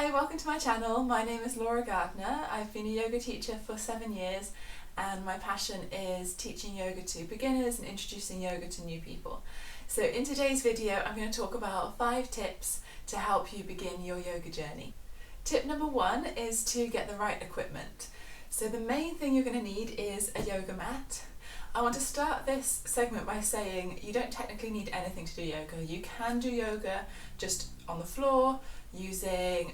Hi, welcome to my channel. My name is Laura Gardner. I've been a yoga teacher for 7 years and my passion is teaching yoga to beginners and introducing yoga to new people. So in today's video I'm going to talk about 5 tips to help you begin your yoga journey. Tip number 1 is to get the right equipment. So the main thing you're going to need is a yoga mat. I want to start this segment by saying you don't technically need anything to do yoga. You can do yoga just on the floor, using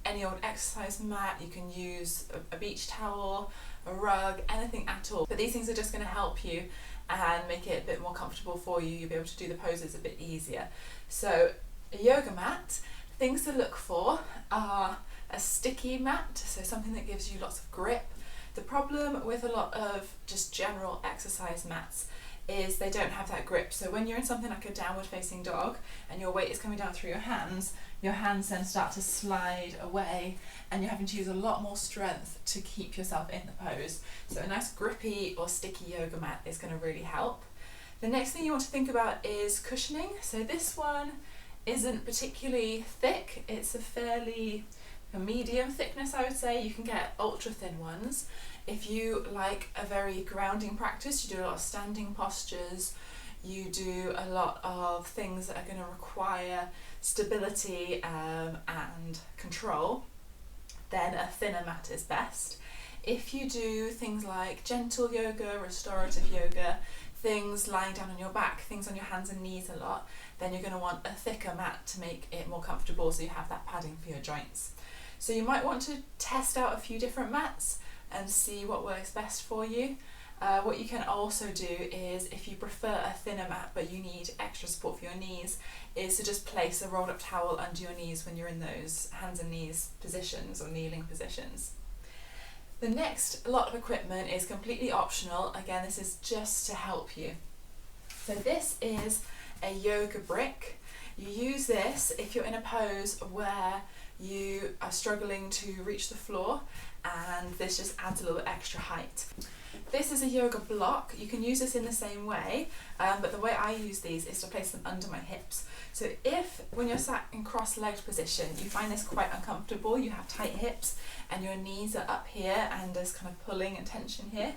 any old exercise mat. You can use a beach towel, a rug, anything at all. But these things are just going to help you and make it a bit more comfortable for you. You'll be able to do the poses a bit easier. So a yoga mat, things to look for are a sticky mat, so something that gives you lots of grip. The problem with a lot of just general exercise mats is they don't have that grip. So when you're in something like a downward facing dog and your weight is coming down through your hands then start to slide away and you're having to use a lot more strength to keep yourself in the pose. So a nice grippy or sticky yoga mat is going to really help. The next thing you want to think about is cushioning. So this one isn't particularly thick, it's a fairly medium thickness, I would say. You can get ultra thin ones. If you like a very grounding practice, you do a lot of standing postures, you do a lot of things that are going to require stability and control, then a thinner mat is best. If you do things like gentle yoga, restorative yoga, things lying down on your back, things on your hands and knees a lot, then you're going to want a thicker mat to make it more comfortable so you have that padding for your joints. So you might want to test out a few different mats and see what works best for you. What you can also do is, if you prefer a thinner mat but you need extra support for your knees, is to just place a rolled up towel under your knees when you're in those hands and knees positions or kneeling positions. The next lot of equipment is completely optional. Again, this is just to help you. So this is a yoga brick. You use this if you're in a pose where you are struggling to reach the floor and this just adds a little bit extra height. This is a yoga block. You can use this in the same way, but the way I use these is to place them under my hips. So if, when you're sat in cross-legged position, you find this quite uncomfortable, you have tight hips and your knees are up here and there's kind of pulling and tension here,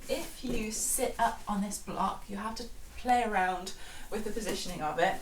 if you sit up on this block, you have to play around with the positioning of it.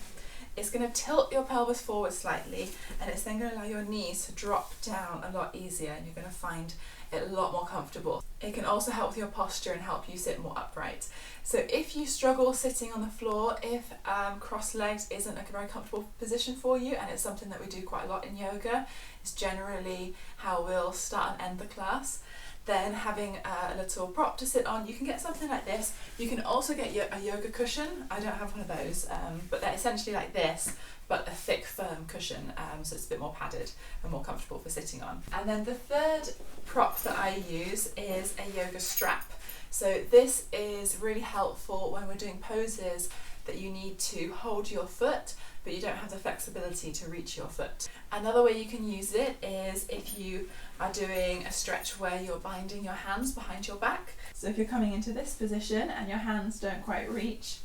It's going to tilt your pelvis forward slightly and it's then going to allow your knees to drop down a lot easier and you're going to find it a lot more comfortable. It can also help with your posture and help you sit more upright. So if you struggle sitting on the floor, if cross-legged isn't a very comfortable position for you, and it's something that we do quite a lot in yoga, it's generally how we'll start and end the class, then having a little prop to sit on, you can get something like this. You can also get a yoga cushion. I don't have one of those, but they're essentially like this, but a thick, firm cushion, so it's a bit more padded and more comfortable for sitting on. And then the third prop that I use is a yoga strap. So this is really helpful when we're doing poses that you need to hold your foot, but you don't have the flexibility to reach your foot. Another way you can use it is if you are doing a stretch where you're binding your hands behind your back. So if you're coming into this position and your hands don't quite reach,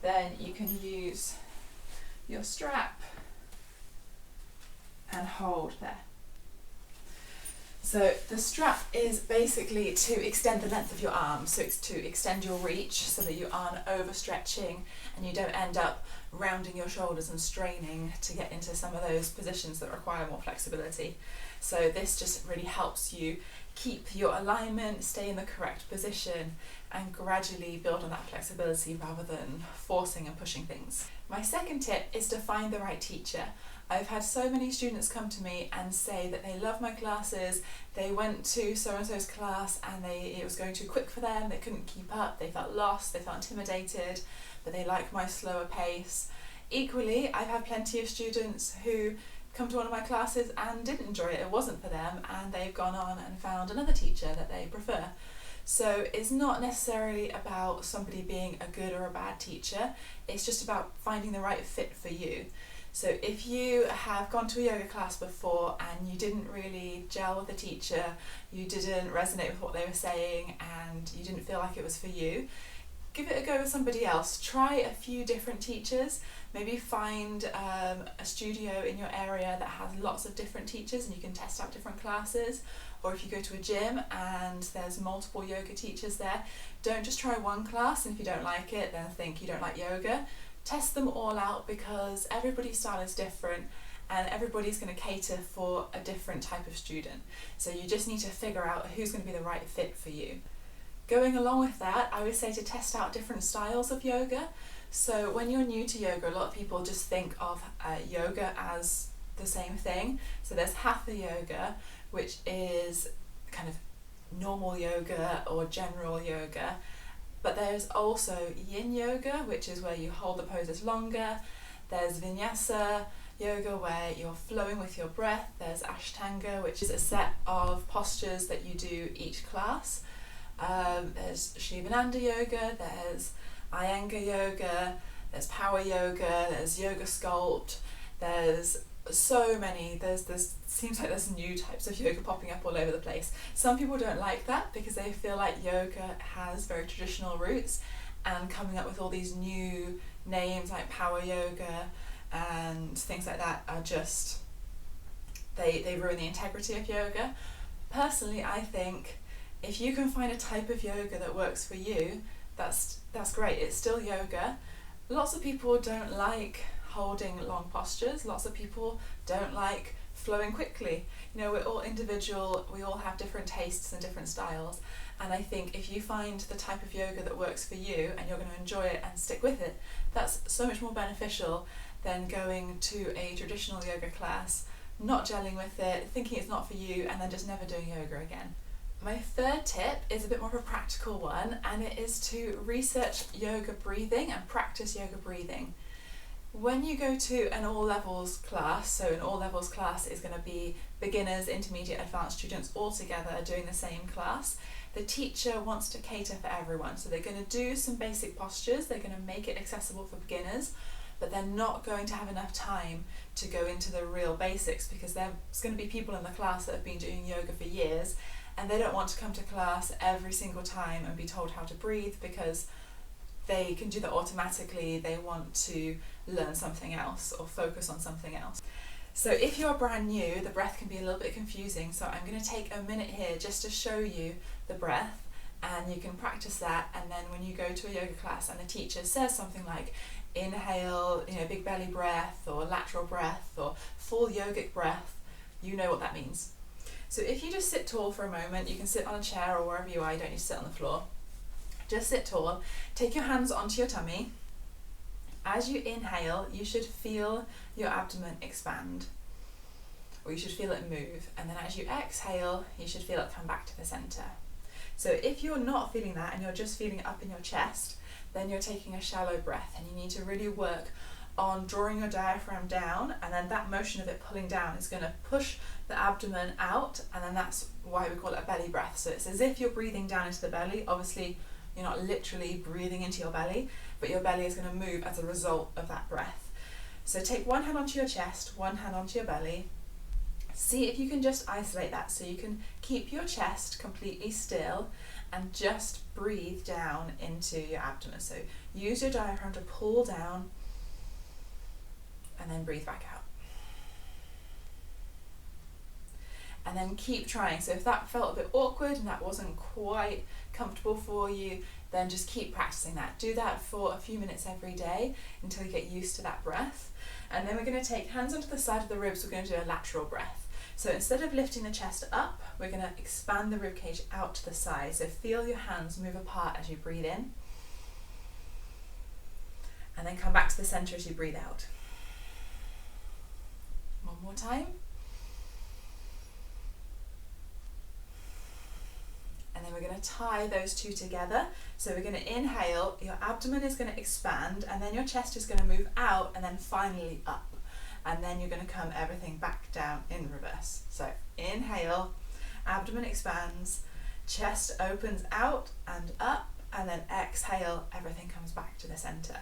then you can use your strap and hold there. So the strap is basically to extend the length of your arms, so it's to extend your reach so that you aren't overstretching and you don't end up rounding your shoulders and straining to get into some of those positions that require more flexibility. So this just really helps you keep your alignment, stay in the correct position and gradually build on that flexibility rather than forcing and pushing things. My second tip is to find the right teacher. I've had so many students come to me and say that they love my classes, they went to so-and-so's class and it was going too quick for them, they couldn't keep up, they felt lost, they felt intimidated, but they like my slower pace. Equally, I've had plenty of students who come to one of my classes and didn't enjoy it, it wasn't for them, and they've gone on and found another teacher that they prefer. So it's not necessarily about somebody being a good or a bad teacher, it's just about finding the right fit for you. So if you have gone to a yoga class before and you didn't really gel with the teacher, you didn't resonate with what they were saying and you didn't feel like it was for you, give it a go with somebody else. Try a few different teachers. Maybe find a studio in your area that has lots of different teachers and you can test out different classes. Or if you go to a gym and there's multiple yoga teachers there, don't just try one class, and if you don't like it, then think you don't like yoga. Test them all out, because everybody's style is different and everybody's going to cater for a different type of student. So you just need to figure out who's going to be the right fit for you. Going along with that, I would say to test out different styles of yoga. So when you're new to yoga, a lot of people just think of yoga as the same thing. So there's hatha yoga, which is kind of normal yoga or general yoga. But there's also yin yoga, which is where you hold the poses longer. There's vinyasa yoga, where you're flowing with your breath. There's ashtanga, which is a set of postures that you do each class. There's Shivananda yoga, there's Iyengar yoga, there's power yoga, there's yoga sculpt, there's so many, seems like there's new types of yoga popping up all over the place. Some people don't like that because they feel like yoga has very traditional roots, and coming up with all these new names like power yoga and things like that are just, they ruin the integrity of yoga. Personally, I think if you can find a type of yoga that works for you, that's great. It's still yoga. Lots of people don't like holding long postures. Lots of people don't like flowing quickly. You know, we're all individual, we all have different tastes and different styles, and I think if you find the type of yoga that works for you and you're going to enjoy it and stick with it, that's so much more beneficial than going to a traditional yoga class, not gelling with it, thinking it's not for you, and then just never doing yoga again. My third tip is a bit more of a practical one, and it is to research yoga breathing and practice yoga breathing. When you go to an all levels class, so an all levels class is going to be beginners, intermediate, advanced students all together doing the same class, the teacher wants to cater for everyone. So they're going to do some basic postures, they're going to make it accessible for beginners, but they're not going to have enough time to go into the real basics, because there's going to be people in the class that have been doing yoga for years, and they don't want to come to class every single time and be told how to breathe, because they can do that automatically. They want to learn something else or focus on something else. So if you're brand new, the breath can be a little bit confusing, so I'm going to take a minute here just to show you the breath, and you can practice that, and then when you go to a yoga class and the teacher says something like inhale, big belly breath, or lateral breath, or full yogic breath, you know what that means. So if you just sit tall for a moment, you can sit on a chair or wherever you are, you don't need to sit on the floor. Just sit tall, take your hands onto your tummy. As you inhale, you should feel your abdomen expand, or you should feel it move, and then as you exhale, you should feel it come back to the center. So if you're not feeling that and you're just feeling it up in your chest, then you're taking a shallow breath, and you need to really work on drawing your diaphragm down, and then that motion of it pulling down is going to push the abdomen out, and then that's why we call it a belly breath. So it's as if you're breathing down into the belly. Obviously you're not literally breathing into your belly, but your belly is going to move as a result of that breath. So take one hand onto your chest, one hand onto your belly. See if you can just isolate that, so you can keep your chest completely still and just breathe down into your abdomen. So use your diaphragm to pull down and then breathe back out. And then keep trying. So if that felt a bit awkward and that wasn't quite comfortable for you, then just keep practicing that. Do that for a few minutes every day until you get used to that breath. And then we're going to take hands onto the side of the ribs. We're going to do a lateral breath. So instead of lifting the chest up, we're going to expand the rib cage out to the side. So feel your hands move apart as you breathe in, and then come back to the center as you breathe out. One more time. And then we're going to tie those two together. So we're going to inhale, your abdomen is going to expand, and then your chest is going to move out, and then finally up. And then you're going to come everything back down in reverse. So inhale, abdomen expands, chest opens out and up, and then exhale, everything comes back to the center.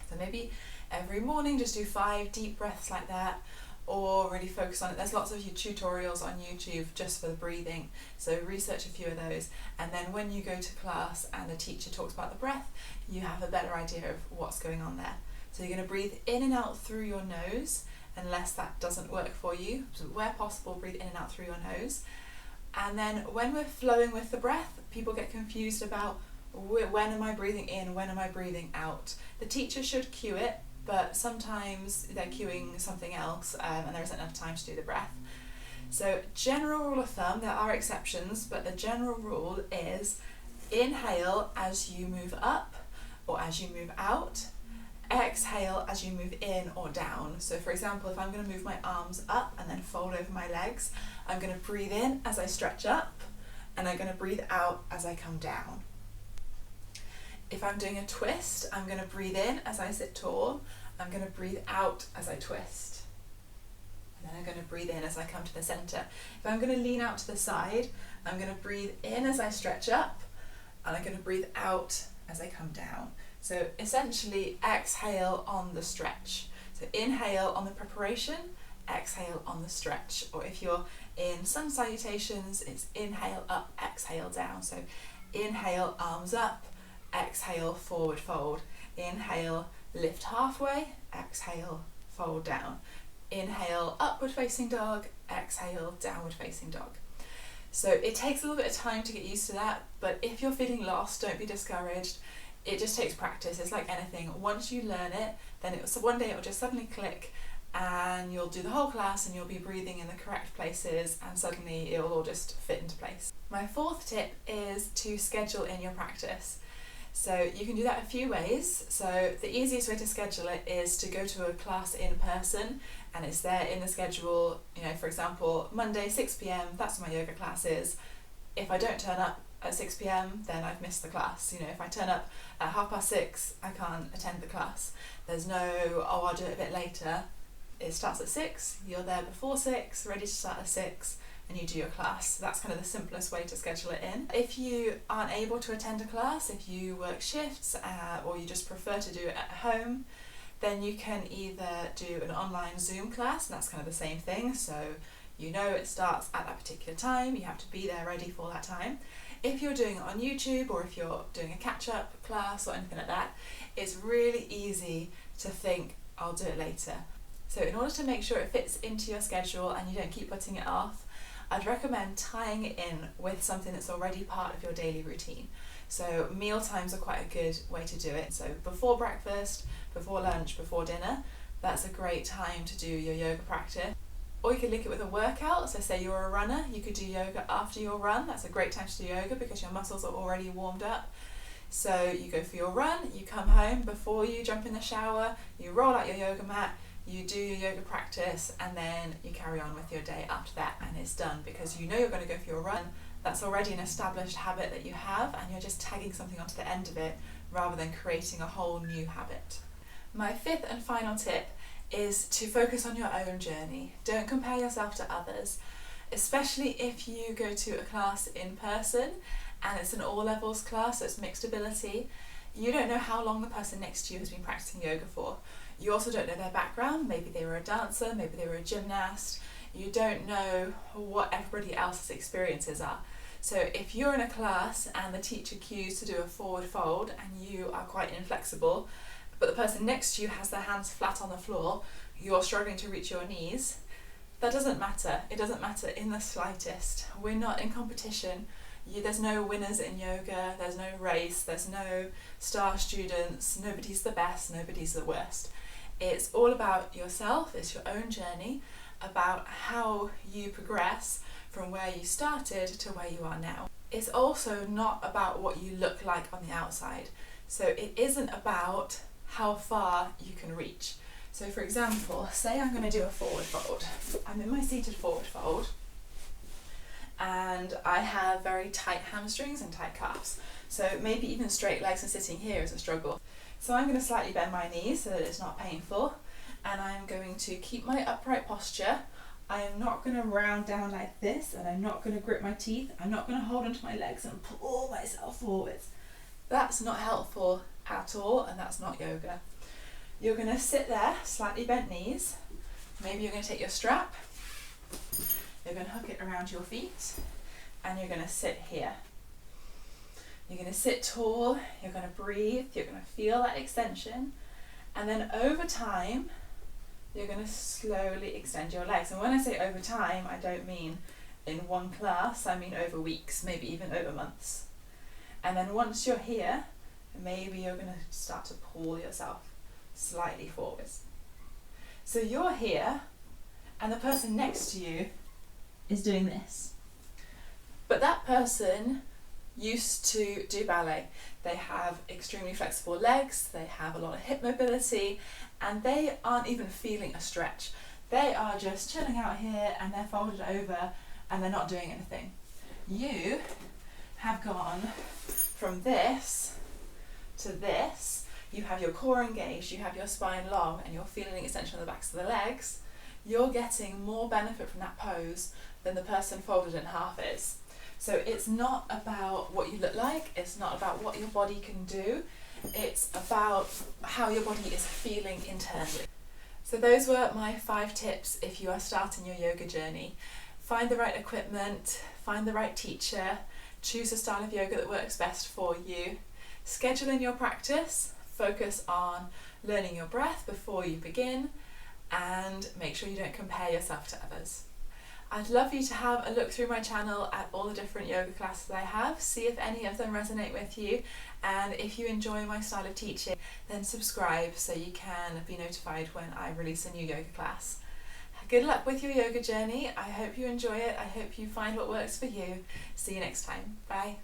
So maybe every morning just do 5 deep breaths like that, or really focus on it. There's lots of tutorials on YouTube just for the breathing, so research a few of those, and then when you go to class and the teacher talks about the breath, you have a better idea of what's going on there. So you're going to breathe in and out through your nose, unless that doesn't work for you. So where possible, breathe in and out through your nose. And then when we're flowing with the breath, people get confused about when am I breathing in, when am I breathing out. The teacher should cue it, but sometimes they're cueing something else and there isn't enough time to do the breath. So general rule of thumb, there are exceptions, but the general rule is inhale as you move up or as you move out. Exhale as you move in or down. So for example, if I'm going to move my arms up and then fold over my legs, I'm going to breathe in as I stretch up, and I'm going to breathe out as I come down. If I'm doing a twist, I'm going to breathe in as I sit tall, I'm going to breathe out as I twist. And then I'm going to breathe in as I come to the center. If I'm going to lean out to the side, I'm going to breathe in as I stretch up, and I'm going to breathe out as I come down. So essentially, exhale on the stretch. So inhale on the preparation, exhale on the stretch. Or if you're in sun salutations, it's inhale up, exhale down. So inhale, arms up, exhale, forward fold. Inhale, lift halfway, exhale, fold down. Inhale, upward facing dog, exhale, downward facing dog. So it takes a little bit of time to get used to that, but if you're feeling lost, don't be discouraged. It just takes practice. It's like anything. Once you learn it, then one day it will just suddenly click, and you'll do the whole class and you'll be breathing in the correct places, and suddenly it will all just fit into place. My fourth tip is to schedule in your practice. So you can do that a few ways. So the easiest way to schedule it is to go to a class in person, and it's there in the schedule. For example, Monday 6 p.m, that's when my yoga class is. If I don't turn up at 6 p.m, then I've missed the class. If I turn up at 6:30, I can't attend the class. There's no, I'll do it a bit later. It starts at 6, you're there before 6, ready to start at 6, and you do your class. That's kind of the simplest way to schedule it in. If you aren't able to attend a class, if you work shifts or you just prefer to do it at home, then you can either do an online Zoom class, and that's kind of the same thing. So it starts at that particular time, you have to be there ready for that time. If you're doing it on YouTube, or if you're doing a catch-up class or anything like that, it's really easy to think, I'll do it later. So in order to make sure it fits into your schedule and you don't keep putting it off, I'd recommend tying it in with something that's already part of your daily routine. So meal times are quite a good way to do it. So before breakfast, before lunch, before dinner, that's a great time to do your yoga practice. Or you could link it with a workout. So say you're a runner, you could do yoga after your run. That's a great time to do yoga because your muscles are already warmed up. So you go for your run, you come home, before you jump in the shower, you roll out your yoga mat, you do your yoga practice, and then you carry on with your day after that, and it's done because you're going to go for your run. That's already an established habit that you have, and you're just tagging something onto the end of it rather than creating a whole new habit. My fifth and final tip is to focus on your own journey. Don't compare yourself to others, especially if you go to a class in person and it's an all levels class, so it's mixed ability. You don't know how long the person next to you has been practicing yoga for. You also don't know their background. Maybe they were a dancer, maybe they were a gymnast. You don't know what everybody else's experiences are. So if you're in a class and the teacher cues to do a forward fold and you are quite inflexible, but the person next to you has their hands flat on the floor, you're struggling to reach your knees, that doesn't matter. It doesn't matter in the slightest. We're not in competition. There's no winners in yoga, there's no race, there's no star students, nobody's the best, nobody's the worst. It's all about yourself, it's your own journey, about how you progress from where you started to where you are now. It's also not about what you look like on the outside. So it isn't about how far you can reach. So for example, say I'm going to do a forward fold. I'm in my seated forward fold and I have very tight hamstrings and tight calves. So maybe even straight legs and sitting here is a struggle. So I'm going to slightly bend my knees so that it's not painful, and I'm going to keep my upright posture. I am not going to round down like this, and I'm not going to grip my teeth. I'm not going to hold onto my legs and pull myself forwards. That's not helpful at all, and that's not yoga. You're going to sit there, slightly bent knees, maybe you're going to take your strap, you're going to hook it around your feet, and you're going to sit here. You're going to sit tall, you're going to breathe, you're going to feel that extension, and then over time, you're going to slowly extend your legs. And when I say over time, I don't mean in one class, I mean over weeks, maybe even over months. And then once you're here, maybe you're going to start to pull yourself slightly forwards. So you're here, and the person next to you is doing this. But that person used to do ballet. They have extremely flexible legs, they have a lot of hip mobility, and they aren't even feeling a stretch. They are just chilling out here and they're folded over and they're not doing anything. You have gone from this to this. You have your core engaged, you have your spine long, and you're feeling an extension of the backs of the legs. You're getting more benefit from that pose than the person folded in half is. So it's not about what you look like, it's not about what your body can do, it's about how your body is feeling internally. So those were my 5 tips if you are starting your yoga journey. Find the right equipment, find the right teacher, choose a style of yoga that works best for you. Schedule in your practice, focus on learning your breath before you begin, and make sure you don't compare yourself to others. I'd love you to have a look through my channel at all the different yoga classes I have, see if any of them resonate with you, and if you enjoy my style of teaching, then subscribe so you can be notified when I release a new yoga class. Good luck with your yoga journey. I hope you enjoy it. I hope you find what works for you. See you next time. Bye.